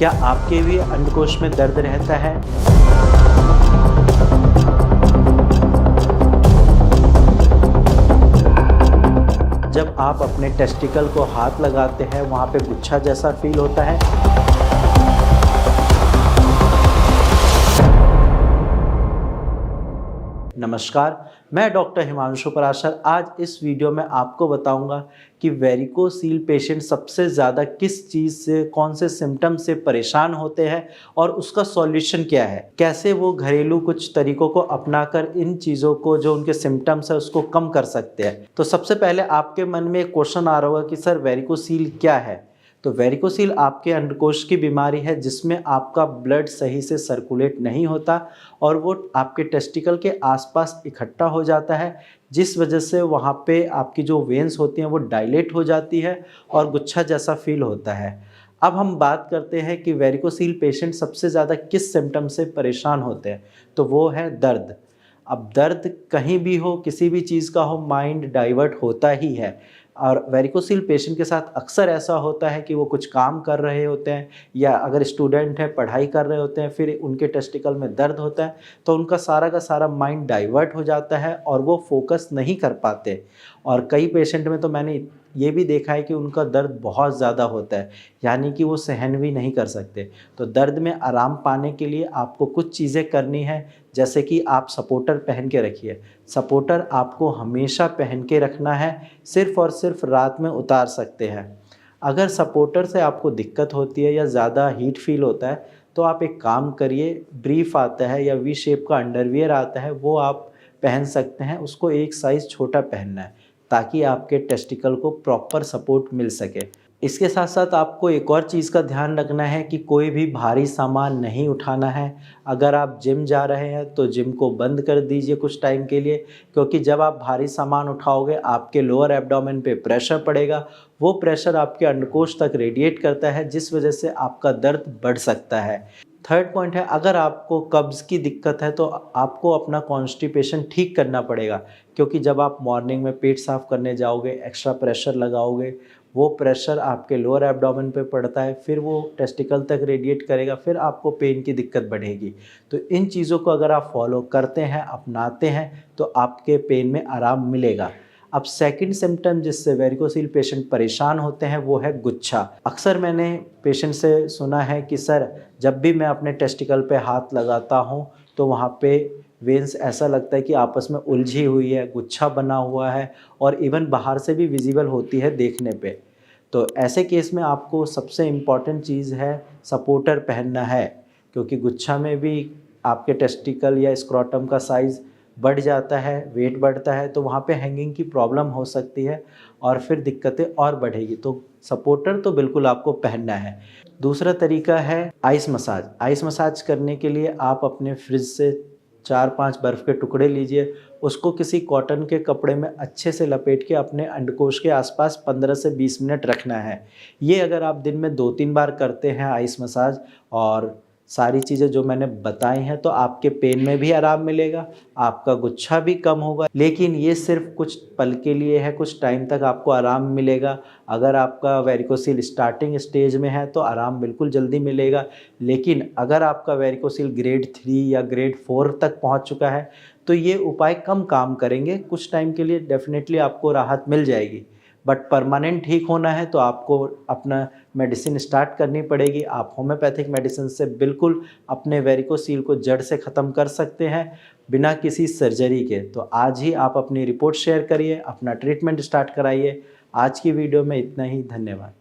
क्या आपके भी अंडकोश में दर्द रहता है? जब आप अपने टेस्टिकल को हाथ लगाते हैं वहाँ पे गुच्छा जैसा फील होता है? नमस्कार, मैं डॉक्टर हिमांशु पराशर। आज इस वीडियो में आपको बताऊंगा कि वेरिकोसील पेशेंट सबसे ज़्यादा किस चीज़ से, कौन से सिम्टम से परेशान होते हैं और उसका सॉल्यूशन क्या है। कैसे वो घरेलू कुछ तरीकों को अपनाकर इन चीज़ों को, जो उनके सिम्टम्स है, उसको कम कर सकते हैं। तो सबसे पहले आपके मन में एक क्वेश्चन आ रहा होगा कि सर वेरिकोसील क्या है। तो वेरिकोसील आपके अंडकोश की बीमारी है जिसमें आपका ब्लड सही से सर्कुलेट नहीं होता और वो आपके टेस्टिकल के आसपास इकट्ठा हो जाता है, जिस वजह से वहाँ पे आपकी जो वेन्स होती हैं वो डायलेट हो जाती है और गुच्छा जैसा फील होता है। अब हम बात करते हैं कि वेरिकोसील पेशेंट सबसे ज़्यादा किस सिम्टम से परेशान होते हैं, तो वो है दर्द। अब दर्द कहीं भी हो, किसी भी चीज़ का हो, माइंड डाइवर्ट होता ही है। और वेरिकोसील पेशेंट के साथ अक्सर ऐसा होता है कि वो कुछ काम कर रहे होते हैं या अगर स्टूडेंट है पढ़ाई कर रहे होते हैं, फिर उनके टेस्टिकल में दर्द होता है तो उनका सारा का सारा माइंड डाइवर्ट हो जाता है और वो फोकस नहीं कर पाते। और कई पेशेंट में तो मैंने ये भी देखा है कि उनका दर्द बहुत ज़्यादा होता है, यानी कि वो सहन भी नहीं कर सकते। तो दर्द में आराम पाने के लिए आपको कुछ चीज़ें करनी है, जैसे कि आप सपोर्टर पहन के रखिए। सपोर्टर आपको हमेशा पहन के रखना है, सिर्फ़ और सिर्फ रात में उतार सकते हैं। अगर सपोर्टर से आपको दिक्कत होती है या ज़्यादा हीट फील होता है तो आप एक काम करिए, ब्रीफ आता है या वी शेप का अंडरवियर आता है, वो आप पहन सकते हैं। उसको एक साइज़ छोटा पहनना है ताकि आपके टेस्टिकल को प्रॉपर सपोर्ट मिल सके। इसके साथ साथ आपको एक और चीज़ का ध्यान रखना है कि कोई भी भारी सामान नहीं उठाना है। अगर आप जिम जा रहे हैं तो जिम को बंद कर दीजिए कुछ टाइम के लिए, क्योंकि जब आप भारी सामान उठाओगे आपके लोअर एब्डोमेन पे प्रेशर पड़ेगा। वो प्रेशर आपके अंडकोश तक रेडिएट करता है, जिस वजह से आपका दर्द बढ़ सकता है। थर्ड पॉइंट है, अगर आपको कब्ज़ की दिक्कत है तो आपको अपना कॉन्स्टिपेशन ठीक करना पड़ेगा, क्योंकि जब आप मॉर्निंग में पेट साफ़ करने जाओगे, एक्स्ट्रा प्रेशर लगाओगे, वो प्रेशर आपके लोअर एब्डोमेन पे पड़ता है, फिर वो टेस्टिकल तक रेडिएट करेगा, फिर आपको पेन की दिक्कत बढ़ेगी। तो इन चीज़ों को अगर आप फॉलो करते हैं, अपनाते हैं, तो आपके पेन में आराम मिलेगा। अब सेकंड सिम्टम जिससे वेरिकोसील पेशेंट परेशान होते हैं वो है गुच्छा। अक्सर मैंने पेशेंट से सुना है कि सर जब भी मैं अपने टेस्टिकल पे हाथ लगाता हूँ तो वहाँ पे वेन्स ऐसा लगता है कि आपस में उलझी हुई है, गुच्छा बना हुआ है और इवन बाहर से भी विजिबल होती है देखने पे। तो ऐसे केस में आपको सबसे इम्पॉर्टेंट चीज़ है सपोर्टर पहनना है, क्योंकि गुच्छा में भी आपके टेस्टिकल या स्क्रोटम का साइज़ बढ़ जाता है, वेट बढ़ता है, तो वहाँ पे हैंगिंग की प्रॉब्लम हो सकती है और फिर दिक्कतें और बढ़ेगी। तो सपोर्टर तो बिल्कुल आपको पहनना है। दूसरा तरीका है आइस मसाज। आइस मसाज करने के लिए आप अपने फ्रिज से 4-5 बर्फ़ के टुकड़े लीजिए, उसको किसी कॉटन के कपड़े में अच्छे से लपेट के अपने अंडकोश के आसपास 15 से 20 मिनट रखना है। ये अगर आप दिन में 2-3 बार करते हैं आइस मसाज और सारी चीज़ें जो मैंने बताई हैं, तो आपके पेन में भी आराम मिलेगा, आपका गुच्छा भी कम होगा। लेकिन ये सिर्फ कुछ पल के लिए है, कुछ टाइम तक आपको आराम मिलेगा। अगर आपका वेरिकोसील स्टार्टिंग स्टेज में है तो आराम बिल्कुल जल्दी मिलेगा, लेकिन अगर आपका वेरिकोसील ग्रेड 3 या ग्रेड 4 तक पहुंच चुका है तो ये उपाय कम काम करेंगे। कुछ टाइम के लिए डेफिनेटली आपको राहत मिल जाएगी, बट परमानेंट ठीक होना है तो आपको अपना मेडिसिन स्टार्ट करनी पड़ेगी। आप होम्योपैथिक मेडिसिन से बिल्कुल अपने वेरिकोसील को जड़ से ख़त्म कर सकते हैं बिना किसी सर्जरी के। तो आज ही आप अपनी रिपोर्ट शेयर करिए, अपना ट्रीटमेंट स्टार्ट कराइए। आज की वीडियो में इतना ही, धन्यवाद।